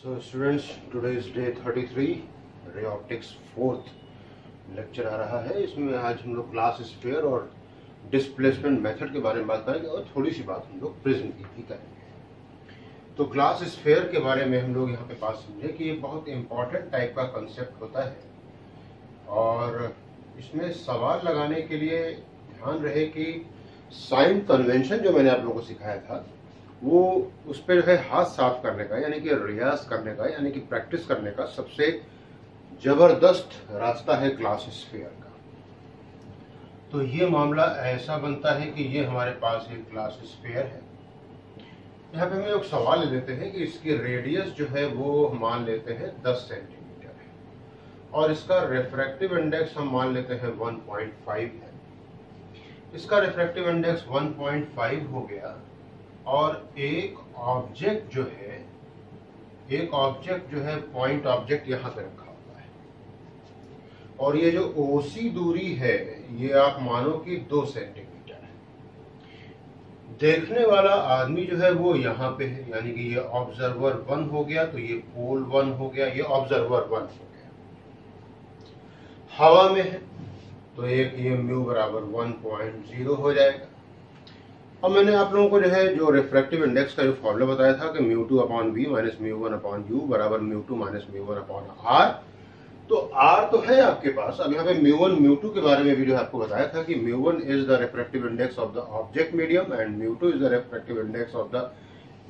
So students, today is day 33, ray optics fourth lecture आ रहा है। इसमें आज हम लोग क्लास स्फीयर और डिस्प्लेसमेंट मेथड के बारे में बात करेंगे और थोड़ी सी बात हम लोग प्रिज्म की भी करेंगे। तो क्लास स्फीयर के बारे में हम लोग यहाँ पे बात समझे कि ये बहुत इम्पोर्टेंट टाइप का कंसेप्ट होता है और इसमें सवाल लगाने के लिए ध्यान रहे कि साइन कन्वेंशन जो मैंने आप लोगों को सिखाया था वो उस पर जो है हाथ साफ करने का यानी कि रियाज करने का यानी कि प्रैक्टिस करने का सबसे जबरदस्त रास्ता है क्लास स्फीयर का। तो ये मामला ऐसा बनता है कि ये हमारे पास एक क्लास स्फीयर है। यहाँ पे हम एक सवाल ले लेते हैं कि इसकी रेडियस जो है वो मान लेते हैं 10 सेंटीमीटर है और इसका रिफ्रैक्टिव इंडेक्स हम मान लेते हैं 1.5 है। इसका रिफ्रैक्टिव इंडेक्स 1.5 हो गया और एक ऑब्जेक्ट जो है पॉइंट ऑब्जेक्ट यहाँ पे रखा हुआ है और ये जो ओसी दूरी है ये आप मानो कि 2 सेंटीमीटर है। देखने वाला आदमी जो है वो यहाँ पे है यानी कि ये ऑब्जर्वर 1 हो गया, तो ये पोल 1 हो गया, ये ऑब्जर्वर 1 हो गया। हवा में है तो एक ये म्यू बराबर 1.0 हो जाएगा। अब मैंने आप लोगों को जो है जो रिफ्रैक्टिव इंडेक्स का जो फॉर्मूला बताया था कि mu upon v minus mu upon u बराबर mu minus mu upon r. तो आर तो है आपके पास। अब यहाँ पे म्यू1 म्यू2 के बारे में भी जो आपको बताया था कि mu is the refractive index of the object medium and mu is the refractive index of the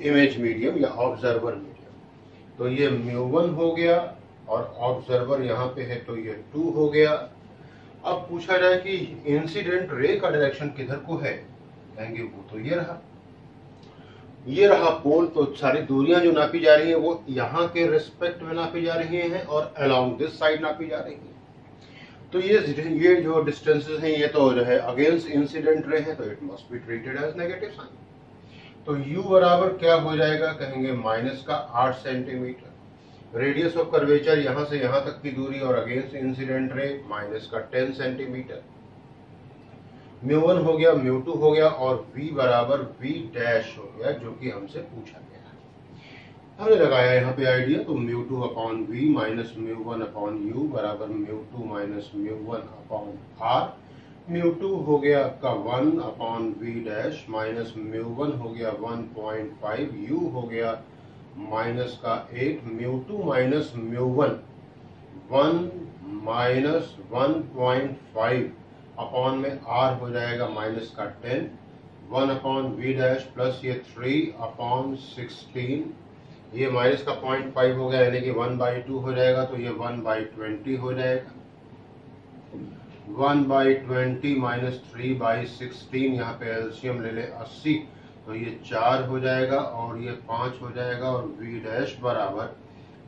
image medium या ऑब्जर्वर मीडियम। तो ये म्यू1 हो गया और ऑब्जर्वर यहाँ पे है तो ये 2 हो गया। अब पूछा जाए कि इंसिडेंट रे का डायरेक्शन किधर को है, कहेंगे वो तो ये रहा पोल। तो सारी दूरियां जो नापी जा रही हैं वो यहाँ के रिस्पेक्ट में नापी जा रही हैं और अलोंग दिस साइड नापी जा रही हैं। तो ये जो डिस्टेंसेस हैं ये तो जो है अगेंस्ट इंसिडेंट रे है, तो it must be treated as negative sign. तो u बराबर क्या हो जाएगा, कहेंगे माइनस का 8 सेंटीमीटर। रेडियस ऑफ कर्वेचर यहाँ से यहाँ तक की दूरी और अगेंस्ट इंसिडेंट रे माइनस का 10 सेंटीमीटर। म्यू1 हो गया, म्यू2 हो गया और v बराबर v डैश हो गया जो कि हमसे पूछा गया है। हमने लगाया यहाँ पे आइडिया, तो mu upon v minus mu upon u बराबर mu minus mu upon r। Mu हो गया आपका 1 upon v dash minus mu हो गया 1.5, u हो गया माइनस का 8, mu minus mu 1 minus 1.5 upon में r हो जाएगा माइनस का 10, 1 अपॉन v डैश प्लस ये 3 अपॉन 16, ये माइनस का 0.5 हो गया यानी कि 1/2 हो जाएगा, तो ये 1/20 हो जाएगा। 1/20 माइनस 3/16, यहाँ पे एलसीएम ले ले 80, तो ये 4 हो जाएगा और ये 5 हो जाएगा और v डैश बराबर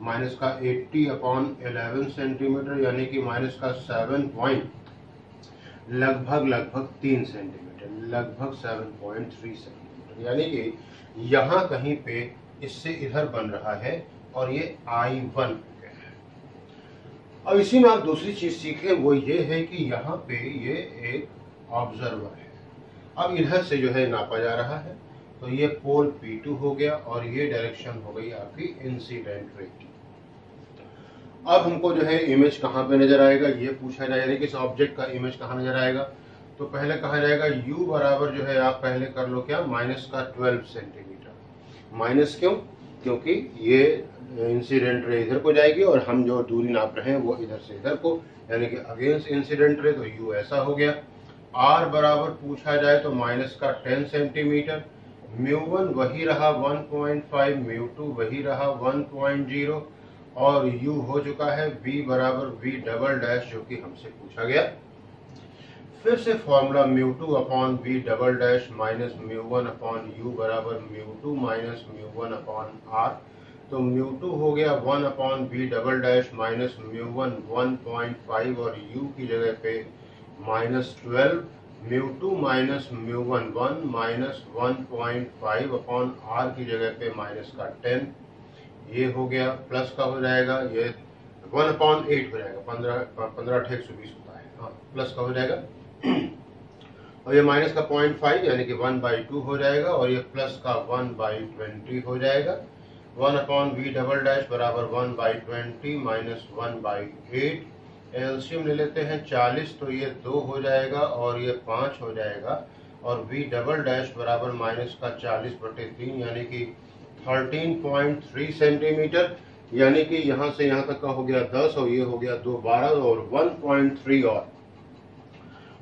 माइनस का 80 अपॉन 11 सेंटीमीटर यानी कि माइनस का 7 पॉइंट लगभग 3 सेंटीमीटर, लगभग 7.3 सेंटीमीटर, यानी कि यहाँ कहीं पे इससे इधर बन रहा है और ये I1 हो गया है। अब इसी में आप दूसरी चीज सीखें, वो ये है कि यहाँ पे ये एक ऑब्जर्वर है। अब इधर से जो है नापा जा रहा है, तो ये पोल P2 हो गया और ये डायरेक्शन हो गई आपकी इंसिडेंट रे की। अब हमको जो है इमेज कहाँ पे नजर आएगा ये पूछा जाए, यानी कि इस ऑब्जेक्ट का इमेज कहाँ नजर आएगा। तो पहले कहा जाएगा u बराबर जो है आप पहले कर लो क्या, माइनस का 12 सेंटीमीटर। माइनस क्यों, क्योंकि ये इंसिडेंट रे इधर को जाएगी और हम जो दूरी नाप रहे हैं वो इधर से इधर को, यानी कि अगेंस्ट इंसिडेंट रे, तो u ऐसा हो गया। r बराबर पूछा जाए तो माइनस का 10 सेंटीमीटर। म्यू1 वही रहा 1.5, म्यू2 वही रहा 1.0 और u हो चुका है v बराबर v डबल डैश जो कि हमसे पूछा गया। फिर से formula mu upon v double dash minus mu upon u बराबर mu minus mu upon r। तो म्यू2 हो गया 1 upon v double dash minus mu 1.5 और u की जगह पे minus 12, mu minus mu 1 minus 1.5 upon r की जगह पे माइनस का 10, ये हो गया प्लस का हो जाएगा, ये 1/8 हो जाएगा, 15 × 120 होता है, हाँ प्लस का हो जाएगा और ये माइनस का 0.5 यानी कि 1/2 हो जाएगा और ये प्लस का 1/20 हो जाएगा। 1/v डबल डैश बराबर 1/20 माइनस 1/8। एलसीएम ले लेते हैं 40, तो ये 2 हो जाएगा और ये 5 हो जाएगा, और v डबल डैश बराबर माइनस का 40/3 यानी कि 13.3 सेंटीमीटर, यानी कि यहाँ से यहाँ तक का हो गया 10 और ये हो गया 2 12 और 1.3 और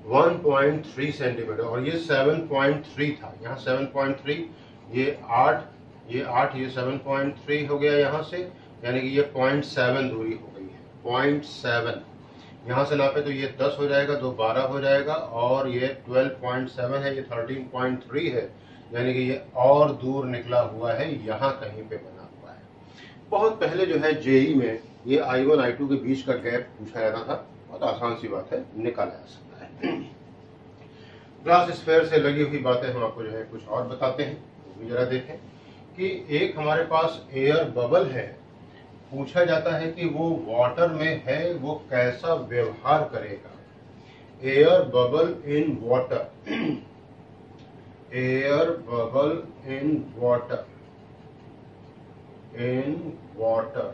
1.3 सेंटीमीटर, और ये 7.3 था, यहाँ 7.3, ये 8, ये 8, ये 7.3 हो गया यहाँ से, यानी कि ये 0.7 दूरी हो गई है, 0.7। यहाँ से नापे तो ये 10 हो जाएगा, 2 12 हो जाएगा, और ये 12.7 है, ये 13.3 है, यानी कि ये और दूर निकला हुआ है, यहाँ कहीं पे बना हुआ है। बहुत पहले जो है जेई में ये I1 I2 के बीच का गैप पूछा जाता था, बहुत आसान सी बात है, निकाला जा सकता है। ग्लास स्फीयर से लगी हुई बातें हम आपको जो है कुछ और बताते हैं, वो भी जरा देखें कि एक हमारे पास एयर बबल है, पूछा जाता है कि वो वाटर में है, वो कैसा व्यवहार करेगा। Air bubble in water, air bubble in water, in water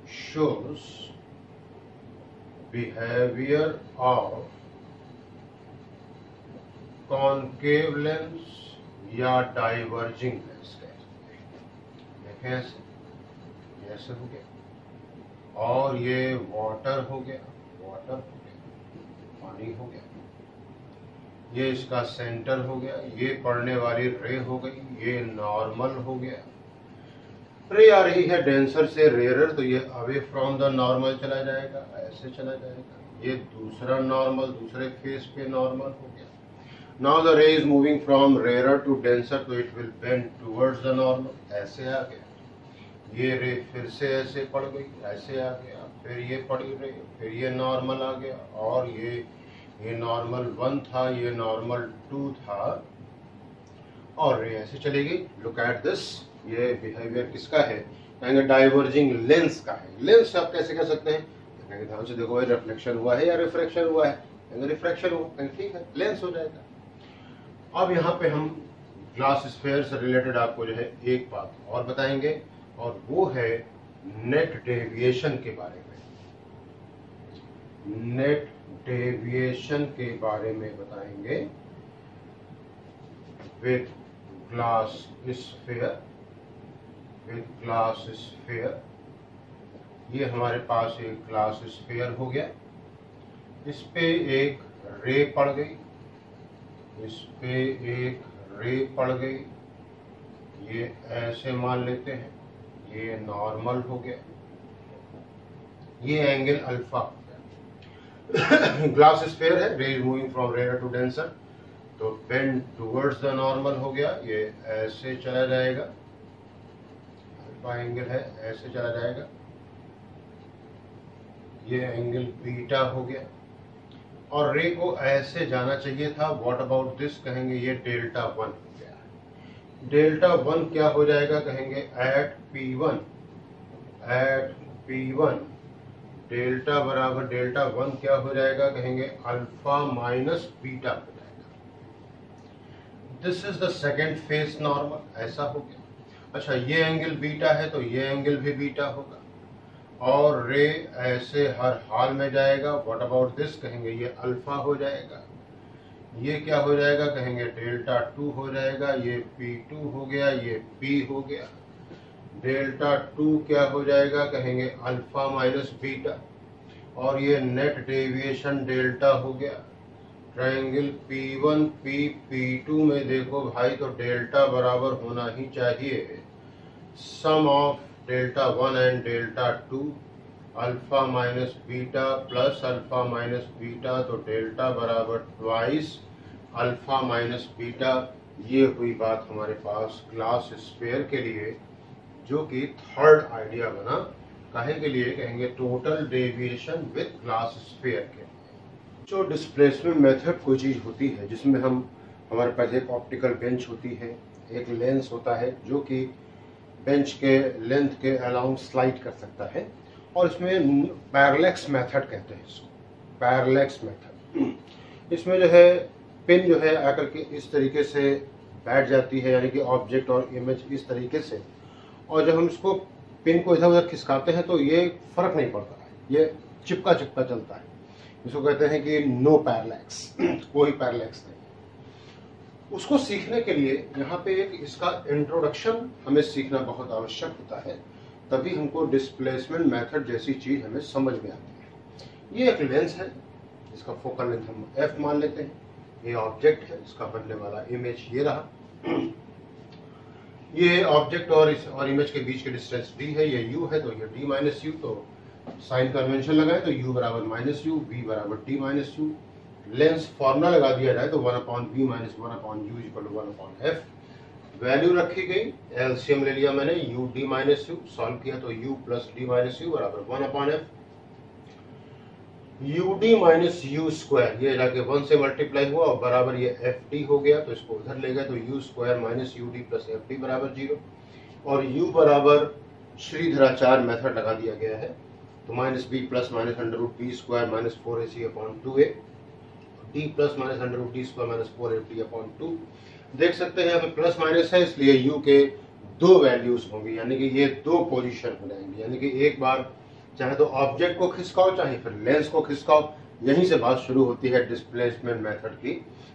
shows behavior of concave lens या डाइवर्जिंग लेंस कहते हैं। देखें ऐसे हो गया, और ये वाटर हो गया, वाटर हो गया, पानी हो गया, ये इसका सेंटर हो गया, ये पड़ने वाली रे हो गई, ये नॉर्मल हो गया। रे आ रही है डेंसर से रेयरर, तो ये अवे फ्रॉम द नॉर्मल चला जाएगा, ऐसे चला जाएगा, ये दूसरा नॉर्मल, दूसरे फेस पे नॉर्मल हो गया। Now the ray is moving from rarer to denser, तो it will bend towards the normal, ऐसे आ गया। ये रे फिर से ऐसे पड़ गई, ऐसे आ गया, फिर ये पड़ी रे, फिर ये नॉर्मल आ गया, और ये नॉर्मल 1 था, ये नॉर्मल 2 था, और रे ऐसे चली गई। लुक एट दिस, ये बिहेवियर किसका है? कहेंगे डाइवर्जिंग लेंस का है। लेंस आप कैसे कह सकते हैं? कहेंगे ध्यान से देखो, रिफ्लेक्शन हुआ है या रिफ्रैक्शन हुआ है? कहेंगे रिफ्रैक्शन हुआ, कहेंगे ठीक है, लेंस हो जाएगा। अब यहाँ पे हम ग्लास स्फीयर से रिलेटेड आपको जो है एक बात और बताएंगे, और वो है नेट डेविएशन के बारे में। नेट डेविएशन के बारे में बताएंगे with glass sphere, with glass sphere. ये हमारे पास एक ग्लास स्फीयर हो गया, इस पे एक रे पड़ गई, इस पे एक रे पड़ गई, ये ऐसे मान लेते हैं, ये नॉर्मल हो गया, ये एंगल अल्फा हो गया। ग्लास स्फीयर है, ray is moving from rare to denser, तो बेंड टुवर्ड्स द नॉर्मल हो गया, ये ऐसे चला जाएगा, अल्फा एंगल है, ऐसे चला जाएगा, ये एंगल बीटा हो गया, और रे को ऐसे जाना चाहिए था। What about this? कहेंगे ये डेल्टा 1 हो गया। डेल्टा 1 क्या हो जाएगा? कहेंगे at P1, at P1 delta बराबर डेल्टा 1 क्या हो जाएगा? कहेंगे अल्फा माइनस बीटा हो जाएगा। This is the second face normal, ऐसा हो गया। अच्छा, ये एंगल बीटा है तो ये एंगल भी बीटा होगा, और रे ऐसे हर हाल में जाएगा। What about this? कहेंगे ये अल्फा हो जाएगा। ये क्या हो जाएगा? कहेंगे डेल्टा 2 हो जाएगा, ये P2 हो गया, ये P हो गया। डेल्टा 2 क्या हो जाएगा? कहेंगे अल्फा माइनस बीटा, और ये नेट डेविएशन डेल्टा हो गया। ट्रायंगल P1 P2 में देखो भाई, तो डेल्टा बराबर होना ही चाहिए sum of delta 1 and delta 2, alpha minus beta plus alpha minus beta, तो डेल्टा बराबर ट्वाइस अल्फा माइनस बीटा। ये हुई बात हमारे पास ग्लास स्फीयर के लिए, जो कि थर्ड आइडिया बना। काहे के लिए? कहेंगे total deviation with glass sphere के लिए। जो डिस्प्लेसमेंट मेथड कोई चीज़ होती है जिसमें हमारे पास एक ऑप्टिकल बेंच होती है, एक लेंस होता है जो कि बेंच के लेंथ के अलाउंग स्लाइड कर सकता है, और इसमें पैरेलैक्स मेथड कहते हैं इसको, पैरेलैक्स मेथड। इसमें जो है पिन जो है आकर के इस तरीके से बैठ जाती है, यानी कि ऑब्जेक्ट और इमेज इस तरीके से, और जब हम इसको पिन को इधर उधर खिसकाते हैं तो ये फर्क नहीं पड़ता है, ये चिपका चिपका चलता है। इसको कहते हैं कि नो पैरेलैक्स, कोई पैरेलैक्स नहीं। उसको सीखने के लिए यहाँ पे एक इसका इंट्रोडक्शन हमें सीखना बहुत आवश्यक होता है, तभी हमको डिस्प्लेसमेंट मेथड जैसी चीज हमें समझ में आती है। ये एक लेंस है, इसका फोकल लेंथ हम f मान लेते हैं। ये ऑब्जेक्ट है, इसका बनने वाला इमेज ये रहा। ये ऑब्जेक्ट और इमेज के बीच की डिस्टेंस d है, ये u है, तो ये d माइनस यू। तो साइन कन्वेंशन लगाए तो u बराबर माइनस यू, v बराबर d minus you. Lens formula लगा दिया जाए तो 1/v minus 1/u equal to 1/f। Value रखी गई, एलसीएम ले लिया मैंने, u d minus you, solve किया तो u plus d minus you बराबर 1/f। ud minus you square, ये जाके 1 से मल्टीप्लाई हुआ और बराबर ये fd हो गया, तो इसको उधर ले गए तो u square minus ud plus fd बराबर 0। और u बराबर श्रीधराचार्य मेथड लगा दिया गया है, तो minus b plus minus under root b square minus 4ac upon 2a, d plus minus under root d square minus 4fd upon 2। देख सकते हैं यहाँ पे प्लस माइनस है, इसलिए u के दो वैल्यूज होंगी, यानी कि ये दो पोजीशन हो जाएंगी। यानी कि एक बार चाहे तो ऑब्जेक्ट को खिसकाओ, चाहे फिर लेंस को खिसकाओ, यहीं से बात शुरू होती है डिस्प्लेसमेंट मेथड की।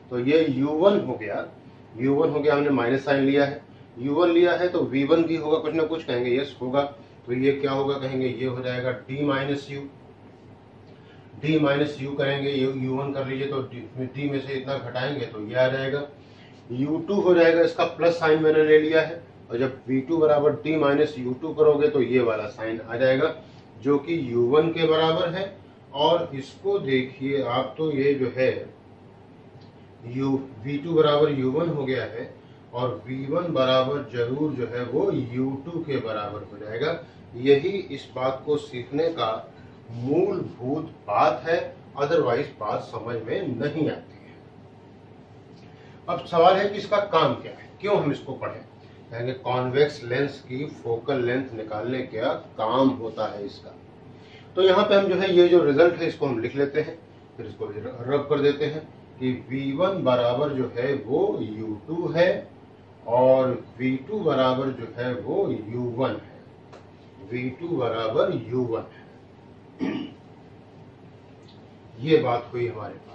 तो ये u1 हो गया, हमने माइनस साइन लिया है, u1 लिया है तो v1 भी होगा, कुछ ना कुछ कहेंगे यस होगा, तो ये क्या होगा, कहेंगे ये हो जाएगा d माइनस यू करेंगे, u1 कर लीजिए तो d में से इतना घटाएंगे तो ये आ जाएगा। u2 हो जाएगा, इसका प्लस साइन मैंने ले लिया है, और जब v2 बराबर d माइनस u2 करोगे तो ये वाला साइन आ जाएगा जो कि u1 के बराबर है। और इसको देखिए आप, तो ये जो है v2 बराबर u1 हो गया है, और v1 बराबर जरूर जो है वो u2 के बराबर हो जाएगा। यही इस बात को सीखने का मूलभूत बात है, अदरवाइज बात समझ में नहीं आती है। अब सवाल है कि इसका काम क्या है, क्यों हम इसको पढ़ें। कहेंगे कॉन्वेक्स लेंस की फोकल लेंथ निकालने का काम होता है इसका। तो यहाँ पे हम जो है ये जो रिजल्ट है इसको हम लिख लेते हैं, फिर इसको रब कर देते हैं कि v1 बराबर जो है वो u2 है, और v2 बराबर जो है वो u1 है, v2 बराबर u1 है। ये बात हुई हमारे पास।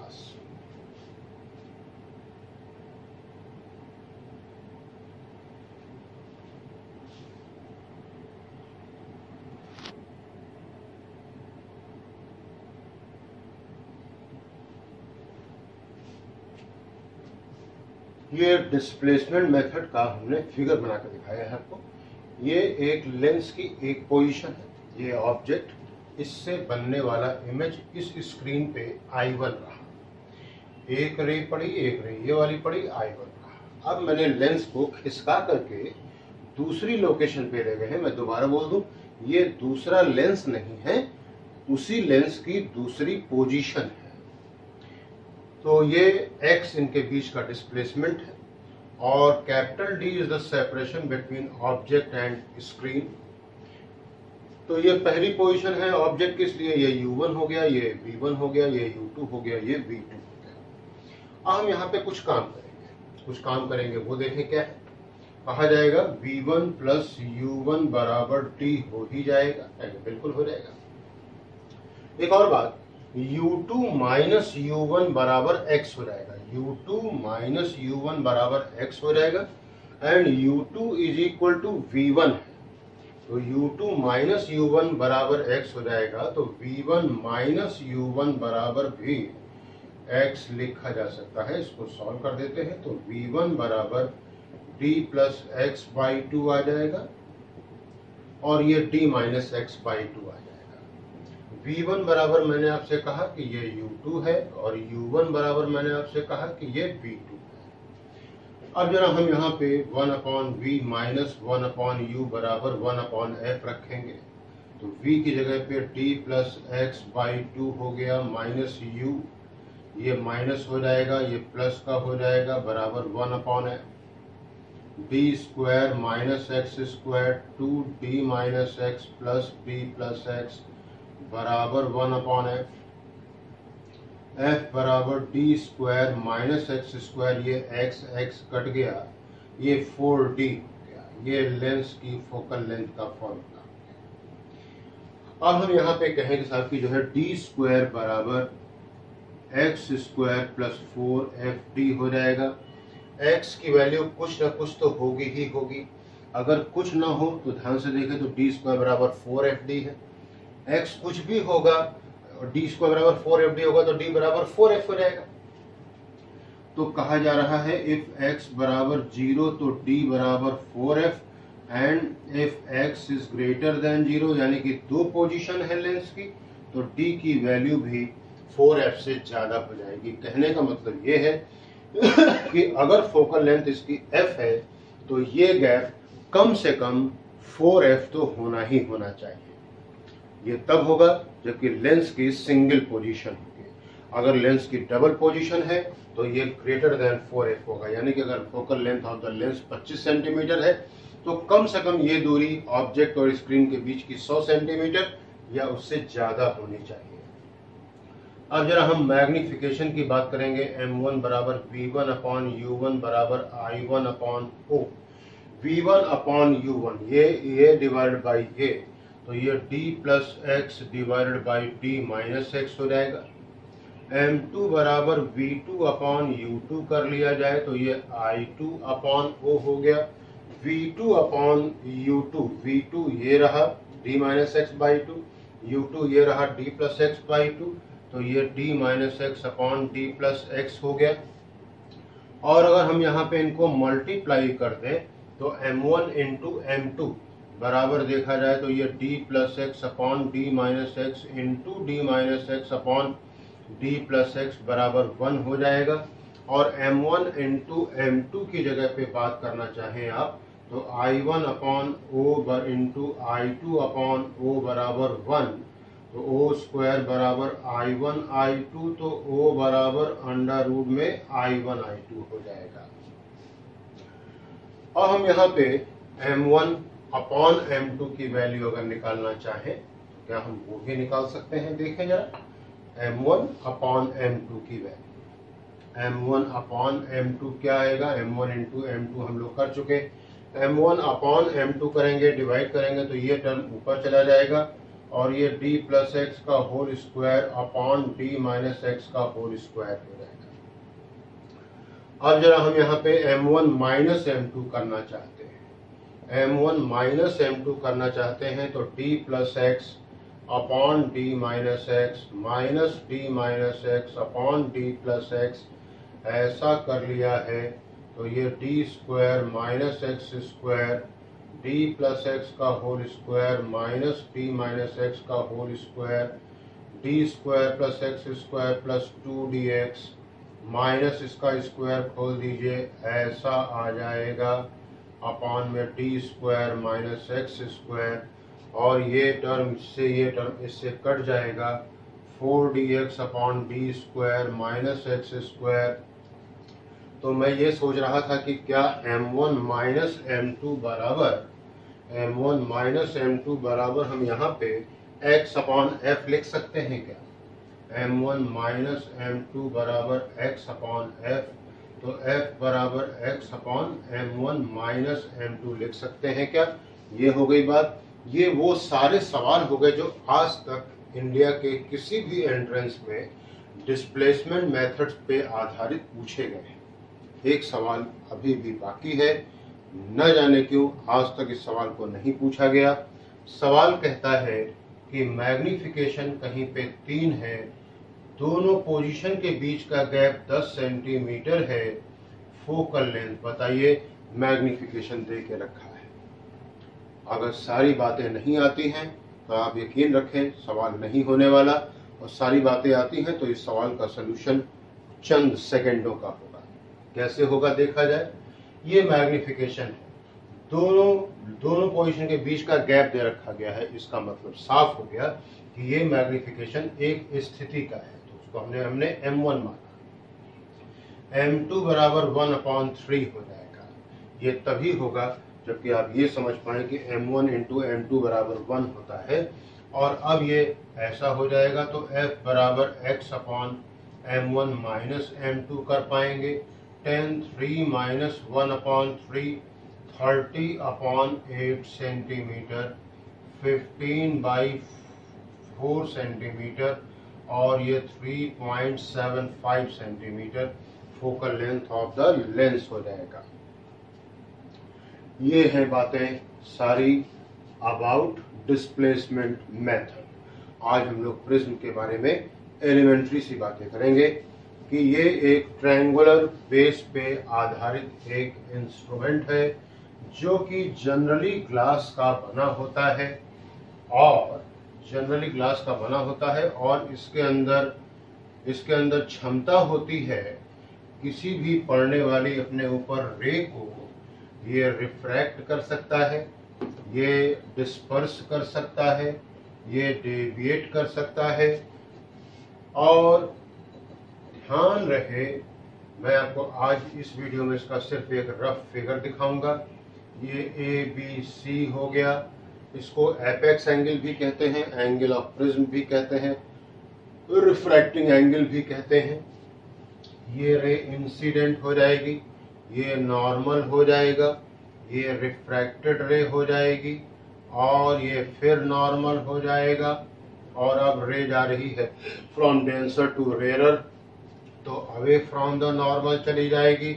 ये डिस्प्लेसमेंट मेथड का हमने फिगर बनाकर दिखाया है आपको। ये एक लेंस की एक पोजीशन है, ये ऑब्जेक्ट, इससे बनने वाला इमेज इस स्क्रीन पे I1 रहा, एक रे पड़ी, एक रे ये वाली पड़ी, I1 रहा। अब मैंने लेंस को खिसका करके दूसरी लोकेशन पे ले गए हैं। मैं दोबारा बोल दूं, ये दूसरा लेंस नहीं है, उसी लेंस की दूसरी पोजीशन है। तो ये x इनके बीच का डिस्प्लेसमेंट है, और capital D is the separation between object and screen. तो ये पहली पोजीशन है ऑब्जेक्ट की, इसलिए ये u1 हो गया, ये v1 हो गया, ये u2 हो गया, ये v2 हो गया। अब हम यहाँ पे कुछ काम करेंगे, वो देखें क्या है। कहा जाएगा v1 प्लस u1 बराबर t हो ही जाएगा, बिल्कुल हो जाएगा। एक और बात, u2 माइनस u1 बराबर x हो जाएगा, u2 माइनस u1 बराबर x हो जाएगा, and u2 is equal to v1 है। तो u2 माइनस u1 बराबर x हो जाएगा, तो v1 माइनस u1 बराबर भी x लिखा जा सकता है। इसको सॉल्व कर देते हैं तो v1 बराबर d प्लस एक्स बाई 2 आ जाएगा, और ये d माइनस एक्स बाई 2 आ जाएगा। v1 बराबर मैंने आपसे कहा कि ये u2 है, और u1 बराबर मैंने आपसे कहा कि ये v2 है। अब जरा हम यहाँ पे 1/v माइनस 1/u बराबर 1/f रखेंगे, तो v की जगह पे d प्लस एक्स बाई 2 हो गया, माइनस u, ये माइनस हो जाएगा, ये प्लस का हो जाएगा, बराबर 1/f, d square minus x square 2d minus x plus d plus x बराबर 1/f, f बराबर d square minus x square, ये x कट गया, ये 4d हो गया, ये लेंस की फोकल लेंथ का फॉर्मूला। अब हम यहाँ पे कहेंगे साहब कि जो है डी स्क्वायर बराबर एक्स स्क्वायर प्लस 4FD हो जाएगा। एक्स की वैल्यू कुछ ना कुछ तो होगी ही होगी। अगर कुछ ना हो तो ध्यान से देखें तो डी स्क्वायर बराबर 4FD है। एक्स कुछ भी होगा और डी स्क्वायर बराबर 4FD होगा तो डी बराबर 4F हो जाएगा। तो कहा जा रहा है इफ एक्स बराबर 0 तो डी बराबर 4F and if x is greater than 0, यानी कि दो पोजीशन है लेंस की, तो डी की वैल्यू भी 4F से ज्यादा हो जाएगी। कहने का मतलब ये है कि अगर फोकल लेंथ इसकी f है तो ये गैप कम से कम 4F तो होना ही होना चाहिए। ये तब होगा जबकि लेंस की सिंगल पोजीशन होगी। अगर लेंस की डबल पोजीशन है तो ये ग्रेटर देन 4F होगा, यानी कि अगर focal length of the lens 25 centimetre है तो कम से कम ये दूरी ऑब्जेक्ट और स्क्रीन के बीच की 100 सेंटीमीटर या उससे ज्यादा होनी चाहिए। अब जरा हम मैग्निफिकेशन की बात करेंगे। M1 बराबर V1 अपॉन U1 बराबर I1 upon O। V1 upon U1 ये डिवाइडेड बाई ये, तो ये D plus x divided by D minus x हो जाएगा। M2 बराबर V2 अपॉन U2 कर लिया जाए तो ये I2 अपॉन O हो गया। V2 अपॉन U2, V2 ये रहा D minus x by 2, U2 ये रहा D प्लस एक्स बाई 2, तो ये D minus x upon D plus x हो गया। और अगर हम यहाँ पे इनको मल्टीप्लाई कर दें तो M1 इंटू M2 बराबर देखा जाए तो ये D plus x upon D minus x into D minus x upon D plus x बराबर 1 हो जाएगा। और M1 इंटू M2 की जगह पे बात करना चाहें आप तो I1 upon O into I2 upon O बराबर 1, तो O स्क्वायर बराबर I1 I2, तो O बराबर अंडर रूट में I1 I2 हो जाएगा। और हम यहाँ पे M1 अपॉन M2 की वैल्यू अगर निकालना चाहें तो क्या हम वो भी निकाल सकते हैं। देखें जरा M1 अपॉन M2 की वैल्यू। M1 अपॉन M2 क्या आएगा, M1 इंटू M2 हम लोग कर चुके। M1 अपॉन M2 करेंगे, डिवाइड करेंगे तो ये टर्म ऊपर चला जाएगा और ये D प्लस एक्स का whole square upon D minus x का होल स्क्वायर हो जाएगा। अब जरा हम यहाँ पे M1 माइनस M2 करना चाहते हैं। M1 माइनस M2 करना चाहते हैं तो D plus x upon D minus x minus D minus x upon D plus x ऐसा कर लिया है तो ये D square minus x square D plus x का whole square minus D minus x का whole square D square plus x square plus 2DX minus इसका square खोल दीजिए ऐसा आ जाएगा अपॉन में D square minus x square, और ये टर्म इससे ये टर्म इससे कट जाएगा 4DX upon D square minus x square. तो मैं ये सोच रहा था कि क्या M1 माइनस M2 बराबर हम यहाँ पे x अपॉन f लिख सकते हैं क्या। M1 माइनस M2 बराबर x अपॉन f, तो f बराबर x upon M1 minus M2 लिख सकते हैं क्या। ये हो गई बात। ये वो सारे सवाल हो गए जो आज तक इंडिया के किसी भी एंट्रेंस में डिस्प्लेसमेंट मेथड्स पे आधारित पूछे गए हैं। एक सवाल अभी भी बाकी है, न जाने क्यों आज तक इस सवाल को नहीं पूछा गया। सवाल कहता है कि मैग्निफिकेशन कहीं पे 3 है, दोनों पोजीशन के बीच का गैप 10 सेंटीमीटर है, फोकल लेंथ बताइए। मैग्निफिकेशन दे के रखा है। अगर सारी बातें नहीं आती हैं तो आप यकीन रखें सवाल नहीं होने वाला, और सारी बातें आती हैं तो इस सवाल का सलूशन चंद सेकंडों का होगा। कैसे होगा देखा जाए। ये मैग्निफिकेशन है, दोनों पोजीशन के बीच का गैप दे रखा गया है। इसका मतलब साफ हो गया कि ये मैग्निफिकेशन एक स्थिति का है, तो उसको हमने M1 माना। M2 बराबर 1/3 हो जाएगा। ये तभी होगा जबकि आप ये समझ पाए कि M1 इंटू M2 बराबर 1 होता है। और अब ये ऐसा हो जाएगा तो F बराबर x upon M1 minus M2 कर पाएंगे। 10 3 माइनस 1/3 30/8 सेंटीमीटर, 15/4 सेंटीमीटर और ये 3.75 centimetre focal length of the lens हो जाएगा। ये है बातें सारी अबाउट डिस्प्लेसमेंट मेथड। आज हम लोग प्रिज्म के बारे में एलिमेंट्री सी बातें करेंगे कि ये एक ट्रायंगुलर बेस पे आधारित एक इंस्ट्रूमेंट है जो कि जनरली ग्लास का बना होता है और इसके अंदर क्षमता होती है किसी भी पड़ने वाली अपने ऊपर रे को ये रिफ्रैक्ट कर सकता है, ये डिस्पर्स कर सकता है, ये डेविएट कर सकता है। और ध्यान रहे, मैं आपको आज इस वीडियो में इसका सिर्फ एक रफ फिगर दिखाऊंगा। ये ABC हो गया, इसको एपेक्स एंगल भी कहते हैं, एंगल ऑफ प्रिज्म भी कहते हैं, रिफ्रैक्टिंग एंगल भी कहते हैं। ये रे इंसिडेंट हो जाएगी, ये नॉर्मल हो जाएगा, ये रिफ्रैक्टेड रे हो जाएगी और ये फिर नॉर्मल हो जाएगा। और अब रे जा रही है फ्रॉम डेंसर टू रेयर, तो अवे फ्रॉम द नॉर्मल चली जाएगी।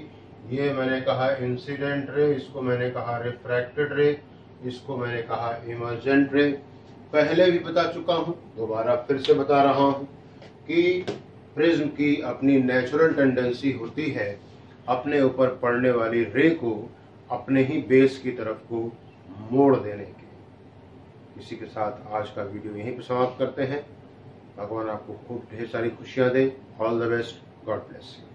ये मैंने कहा इंसिडेंट रे, इसको मैंने कहा रिफ्रैक्टेड रे, इसको मैंने कहा इमर्जेंट रे। पहले भी बता चुका हूँ, दोबारा फिर से बता रहा हूँ कि प्रिज्म की अपनी नेचुरल टेंडेंसी होती है अपने ऊपर पड़ने वाली रे को अपने ही बेस की तरफ को मोड़ देने की। इसी के साथ आज का वीडियो यहीं पर समाप्त करते हैं। भगवान आपको खूब ढेर सारी खुशियां दे। All the best, god bless you.